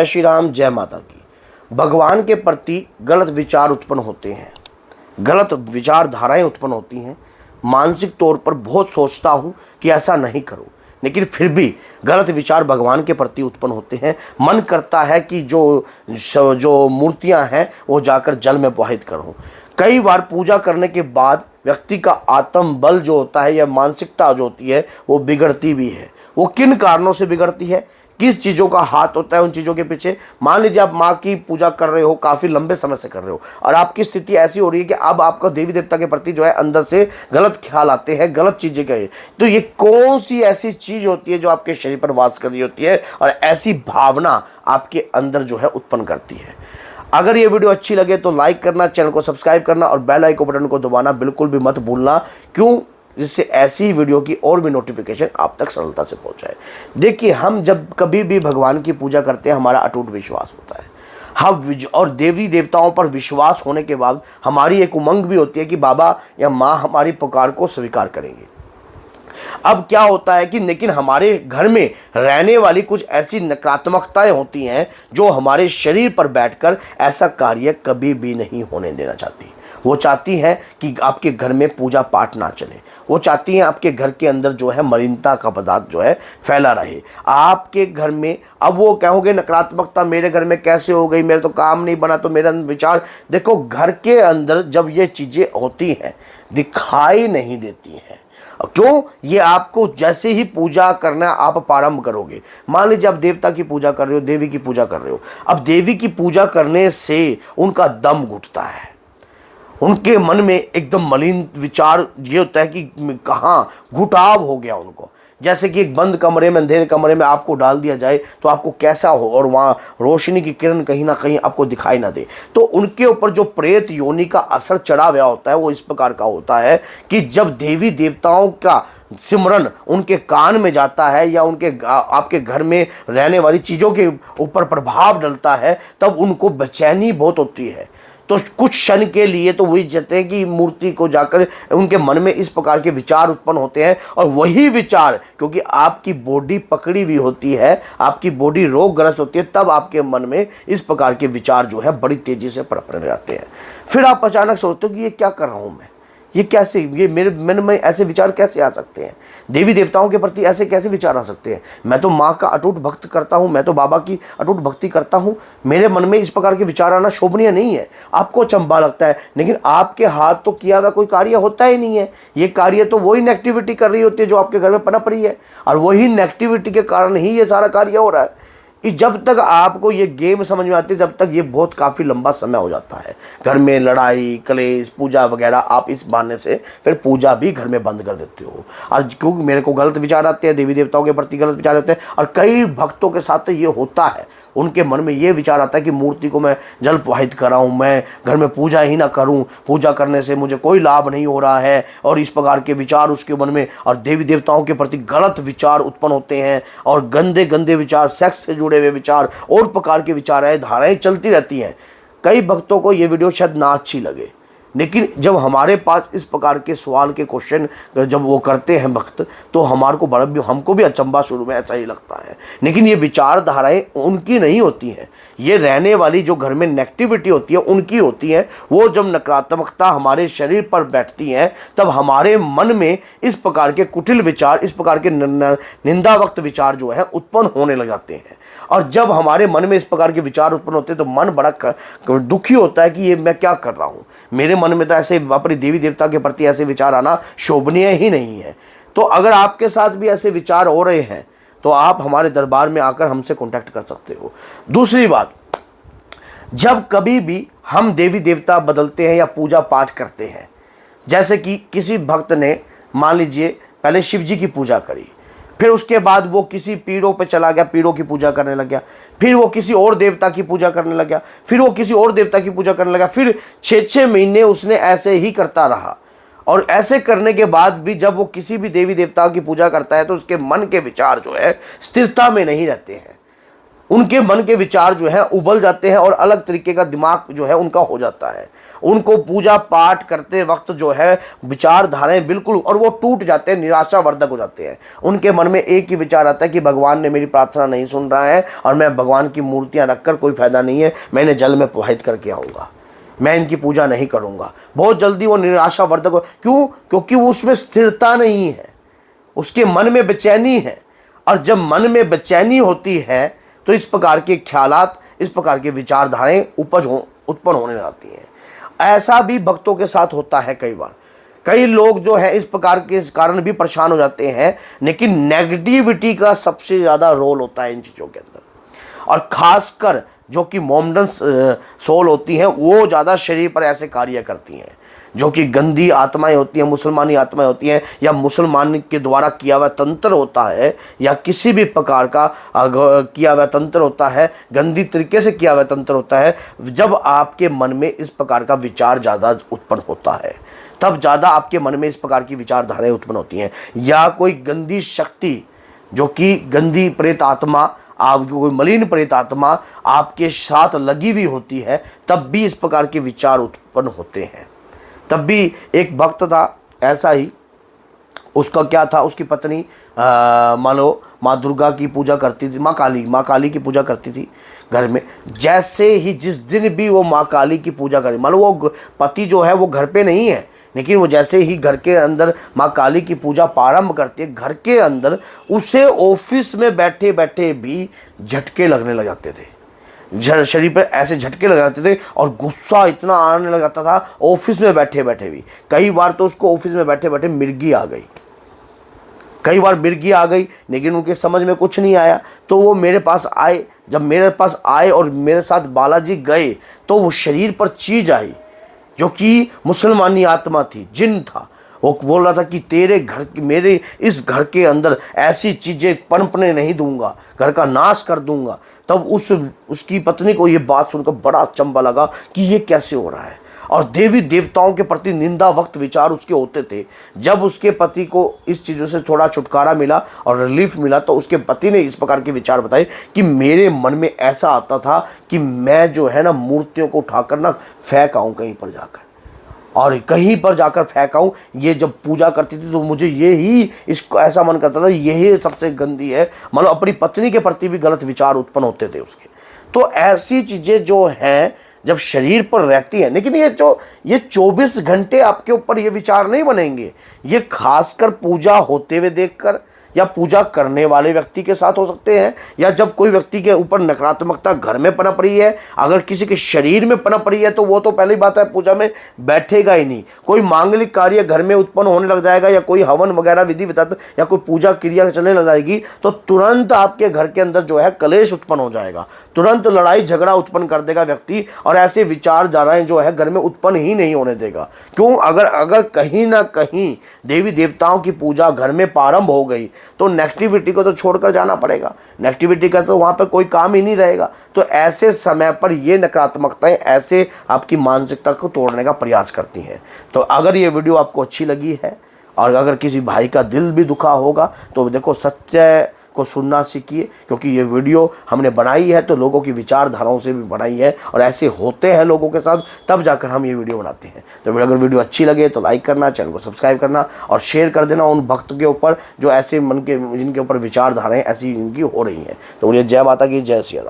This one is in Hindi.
जय श्री राम, जय माता की। भगवान के प्रति गलत विचार उत्पन्न होते हैं, गलत विचारधाराएं उत्पन्न होती हैं। मानसिक तौर पर बहुत सोचता हूँ कि ऐसा नहीं करूँ, लेकिन फिर भी गलत विचार भगवान के प्रति उत्पन्न होते हैं। मन करता है कि जो मूर्तियाँ हैं वो जाकर जल में प्रवाहित करूँ। कई बार पूजा करने के बाद व्यक्ति का आत्म बल जो होता है या मानसिकता जो होती है वो बिगड़ती भी है। वो किन कारणों से बिगड़ती है, किस चीज़ों का हाथ होता है उन चीज़ों के पीछे। मान लीजिए आप माँ की पूजा कर रहे हो, काफ़ी लंबे समय से कर रहे हो, और आपकी स्थिति ऐसी हो रही है कि अब आपका देवी देवता के प्रति जो है अंदर से गलत ख्याल आते हैं, गलत चीज़ें करें। तो ये कौन सी ऐसी चीज़ होती है जो आपके शरीर पर वास कर रही होती है और ऐसी भावना आपके अंदर जो है उत्पन्न करती है। अगर ये वीडियो अच्छी लगे तो लाइक करना, चैनल को सब्सक्राइब करना और बेल आइकन बटन को दबाना बिल्कुल भी मत भूलना। क्यों? जिससे ऐसी वीडियो की और भी नोटिफिकेशन आप तक सरलता से पहुंचाए। देखिए, हम जब कभी भी भगवान की पूजा करते हैं हमारा अटूट विश्वास होता है। हम और देवी देवताओं पर विश्वास होने के बाद हमारी एक उमंग भी होती है कि बाबा या माँ हमारी पुकार को स्वीकार करेंगे। अब क्या होता है कि लेकिन हमारे घर में रहने वाली कुछ ऐसी नकारात्मकताएं होती हैं जो हमारे शरीर पर बैठकर ऐसा कार्य कभी भी नहीं होने देना चाहती। वो चाहती हैं कि आपके घर में पूजा पाठ ना चले। वो चाहती हैं आपके घर के अंदर जो है मलिनता का पदार्थ जो है फैला रहे आपके घर में। अब वो कहोगे नकारात्मकता मेरे घर में कैसे हो गई, मेरे तो काम नहीं बना, तो मेरा विचार। देखो, घर के अंदर जब ये चीज़ें होती हैं दिखाई नहीं देती हैं। क्यों? ये आपको जैसे ही पूजा करना आप प्रारंभ करोगे, मान लीजिए आप देवता की पूजा कर रहे हो, देवी की पूजा कर रहे हो। अब देवी की पूजा करने से उनका दम घुटता है, उनके मन में एकदम मलिन विचार ये होता है कि कहाँ घुटाव हो गया उनको। जैसे कि एक बंद कमरे में, अंधेरे कमरे में आपको डाल दिया जाए तो आपको कैसा हो, और वहाँ रोशनी की किरण कहीं ना कहीं आपको दिखाई ना दे। तो उनके ऊपर जो प्रेत योनि का असर चढ़ा हुआ होता है वो इस प्रकार का होता है कि जब देवी देवताओं का सिमरन उनके कान में जाता है या उनके आपके घर में रहने वाली चीज़ों के ऊपर प्रभाव डलता है, तब उनको बेचैनी बहुत होती है। तो कुछ क्षण के लिए तो वही चाहते हैं कि मूर्ति को जाकर उनके मन में इस प्रकार के विचार उत्पन्न होते हैं। और वही विचार, क्योंकि आपकी बॉडी पकड़ी हुई होती है, आपकी बॉडी रोगग्रस्त होती है, तब आपके मन में इस प्रकार के विचार जो है बड़ी तेजी से पनपने जाते हैं। फिर आप अचानक सोचते हो कि ये क्या कर रहा हूँ मैं, ये कैसे, ये मेरे मन में ऐसे विचार कैसे आ सकते हैं, देवी देवताओं के प्रति ऐसे कैसे विचार आ सकते हैं। मैं तो माँ का अटूट भक्त करता हूँ, मैं तो बाबा की अटूट भक्ति करता हूँ, मेरे मन में इस प्रकार के विचार आना शोभनीय नहीं है। आपको अचंभा लगता है, लेकिन आपके हाथ तो किया हुआ कोई कार्य होता ही नहीं है। ये कार्य तो वही नेगेटिविटी कर रही होती है जो आपके घर में पनप रही है, और वही नेगेटिविटी के कारण ही ये सारा कार्य हो रहा है। जब तक आपको ये गेम समझ में आती है जब तक ये बहुत काफ़ी लंबा समय हो जाता है। घर में लड़ाई, कलेश, पूजा वगैरह, आप इस बहाने से फिर पूजा भी घर में बंद कर देते हो। और क्योंकि मेरे को गलत विचार आते हैं, देवी देवताओं के प्रति गलत विचार आते हैं, और कई भक्तों के साथ तो ये होता है, उनके मन में ये विचार आता है कि मूर्ति को मैं जल प्रवाहित कराऊं, मैं घर में पूजा ही ना करूं, पूजा करने से मुझे कोई लाभ नहीं हो रहा है, और इस प्रकार के विचार उसके मन में, और देवी देवताओं के प्रति गलत विचार उत्पन्न होते हैं, और गंदे गंदे विचार, सेक्स से जुड़े हुए विचार और प्रकार के विचार धाराएं चलती रहती हैं। कई भक्तों को ये वीडियो शायद ना अच्छी लगे, लेकिन जब हमारे पास इस प्रकार के सवाल के क्वेश्चन जब वो करते हैं भक्त, तो हमको भी अचंभा शुरू में ऐसा ही लगता है। लेकिन ये विचारधाराएं उनकी नहीं होती हैं, ये रहने वाली जो घर में नेगेटिविटी होती है उनकी होती है। वो जब नकारात्मकता हमारे शरीर पर बैठती हैं तब हमारे मन में इस प्रकार के कुटिल विचार, इस प्रकार के निंदावक्त विचार जो है उत्पन्न होने लग जाते हैं। और जब हमारे मन में इस प्रकार के विचार उत्पन्न होते हैं तो मन बड़ा दुखी होता है कि ये मैं क्या कर रहा हूँ। मेरे मन में तो ऐसे अपनी देवी देवता के प्रति ऐसे विचार आना शोभनीय ही नहीं है। तो अगर आपके साथ भी ऐसे विचार हो रहे हैं तो आप हमारे दरबार में आकर हमसे कांटेक्ट कर सकते हो। दूसरी बात, जब कभी भी हम देवी देवता बदलते हैं या पूजा पाठ करते हैं, जैसे कि किसी भक्त ने मान लीजिए पहले शिव जी की पूजा करी, फिर उसके बाद वो किसी पीड़ों पे चला गया, पीड़ों की पूजा करने लग गया, फिर वो किसी और देवता की पूजा करने लग गया, फिर वो किसी और देवता की पूजा करने लगा, फिर 6-6 महीने उसने ऐसे ही करता रहा। और ऐसे करने के बाद भी जब वो किसी भी देवी देवता की पूजा करता है तो उसके मन के विचार जो है स्थिरता में नहीं रहते हैं। उनके मन के विचार जो है उबल जाते हैं और अलग तरीके का दिमाग जो है उनका हो जाता है। उनको पूजा पाठ करते वक्त जो है विचारधाराएं बिल्कुल, और वो टूट जाते हैं, निराशावर्धक हो जाते हैं। उनके मन में एक ही विचार आता है कि भगवान ने मेरी प्रार्थना नहीं सुन रहा है और मैं भगवान की मूर्तियां रखकर कोई फायदा नहीं है, मैं इन्हें जल में प्रवाहित करके आऊँगा, मैं इनकी पूजा नहीं करूँगा। बहुत जल्दी वो निराशावर्धक हो, क्यों? क्योंकि वो उसमें स्थिरता नहीं है, उसके मन में बेचैनी है। और जब मन में बेचैनी होती है तो इस प्रकार के ख्यालात, इस प्रकार के विचारधाराएं उत्पन्न होने लगती हैं। ऐसा भी भक्तों के साथ होता है कई बार। कई लोग जो है इस प्रकार के कारण भी परेशान हो जाते हैं, लेकिन नेगेटिविटी का सबसे ज़्यादा रोल होता है इन चीज़ों के अंदर। और ख़ासकर जो कि मोमडन सोल होती हैं वो ज़्यादा शरीर पर ऐसे कार्य करती हैं, जो कि गंदी आत्माएं होती हैं, मुसलमानी आत्माएं होती हैं, या मुसलमान के द्वारा किया हुआ तंत्र होता है, या किसी भी प्रकार का किया हुआ तंत्र होता है, गंदी तरीके से किया हुआ तंत्र होता है। जब आपके मन में इस प्रकार का विचार ज़्यादा उत्पन्न होता है, तब ज़्यादा आपके मन में इस प्रकार की विचारधाराएं उत्पन्न होती हैं। या कोई गंदी शक्ति, जो कि गंदी प्रेत आत्मा, आपकी कोई मलिन प्रेत आत्मा आपके साथ लगी हुई होती है, तब भी इस प्रकार के विचार उत्पन्न होते हैं। तब भी एक भक्त था ऐसा ही, उसका क्या था, उसकी पत्नी मान लो माँ दुर्गा की पूजा करती थी, माँ काली की पूजा करती थी घर में। जैसे ही जिस दिन भी वो माँ काली की पूजा करी, मान लो वो पति जो है वो घर पे नहीं है, लेकिन वो जैसे ही घर के अंदर माँ काली की पूजा प्रारंभ करती है, घर के अंदर उसे ऑफिस में बैठे बैठे भी झटके लगने लग जाते थे, शरीर पर ऐसे झटके लग जाते थे और गुस्सा इतना आने लग जाता था ऑफिस में बैठे बैठे भी। कई बार तो उसको ऑफिस में बैठे बैठे मिर्गी आ गई, कई बार मिर्गी आ गई, लेकिन उनके समझ में कुछ नहीं आया। तो वो मेरे पास आए, जब मेरे पास आए और मेरे साथ बालाजी गए, तो वो शरीर पर चीज आई जो कि मुसलमानी आत्मा थी, जिन था। वो बोल रहा था कि तेरे घर, मेरे इस घर के अंदर ऐसी चीज़ें पनपने नहीं दूंगा, घर का नाश कर दूंगा। तब उसकी पत्नी को ये बात सुनकर बड़ा अचंभा लगा कि ये कैसे हो रहा है। और देवी देवताओं के प्रति निंदा वक्त विचार उसके होते थे। जब उसके पति को इस चीज़ों से थोड़ा छुटकारा मिला और रिलीफ मिला, तो उसके पति ने इस प्रकार के विचार बताए कि मेरे मन में ऐसा आता था कि मैं जो है ना मूर्तियों को उठाकर ना फेंक आऊँ कहीं पर जाकर, और कहीं पर जाकर फेंकाऊँ। ये जब पूजा करती थी तो मुझे यही इसको ऐसा मन करता था, यही सबसे गंदी है। मतलब अपनी पत्नी के प्रति भी गलत विचार उत्पन्न होते थे उसके। तो ऐसी चीज़ें जो हैं जब शरीर पर रहती है, लेकिन ये 24 घंटे आपके ऊपर ये विचार नहीं बनेंगे। ये खासकर पूजा होते हुए देखकर या पूजा करने वाले व्यक्ति के साथ हो सकते हैं, या जब कोई व्यक्ति के ऊपर नकारात्मकता घर में पनप रही है, अगर किसी के शरीर में पनप रही है, तो वो तो पहली बात है पूजा में बैठेगा ही नहीं। कोई मांगलिक कार्य घर में उत्पन्न होने लग जाएगा, या कोई हवन वगैरह विधि विधान या कोई पूजा क्रिया चलने लग जाएगी, तो तुरंत आपके घर के अंदर जो है कलेश उत्पन्न हो जाएगा, तुरंत लड़ाई झगड़ा उत्पन्न कर देगा व्यक्ति, और ऐसे विचारधाराएं जो है घर में उत्पन्न ही नहीं होने देगा। क्यों? अगर कहीं ना कहीं देवी देवताओं की पूजा घर में प्रारंभ हो गई, तो नेगेटिविटी को तो छोड़कर जाना पड़ेगा, नेगेटिविटी का तो वहाँ पर कोई काम ही नहीं रहेगा। तो ऐसे समय पर ये नकारात्मकताएं ऐसे आपकी मानसिकता को तोड़ने का प्रयास करती हैं। तो अगर ये वीडियो आपको अच्छी लगी है और अगर किसी भाई का दिल भी दुखा होगा, तो देखो सत्य को सुनना सीखिए, क्योंकि ये वीडियो हमने बनाई है तो लोगों की विचारधाराओं से भी बनाई है, और ऐसे होते हैं लोगों के साथ, तब जाकर हम ये वीडियो बनाते हैं। तो अगर वीडियो अच्छी लगे तो लाइक करना, चैनल को सब्सक्राइब करना और शेयर कर देना उन भक्त के ऊपर जो ऐसे मन के, जिनके ऊपर विचारधाराएं ऐसी इनकी हो रही हैं। तो बोलिए जय माता की, जय श्री राम।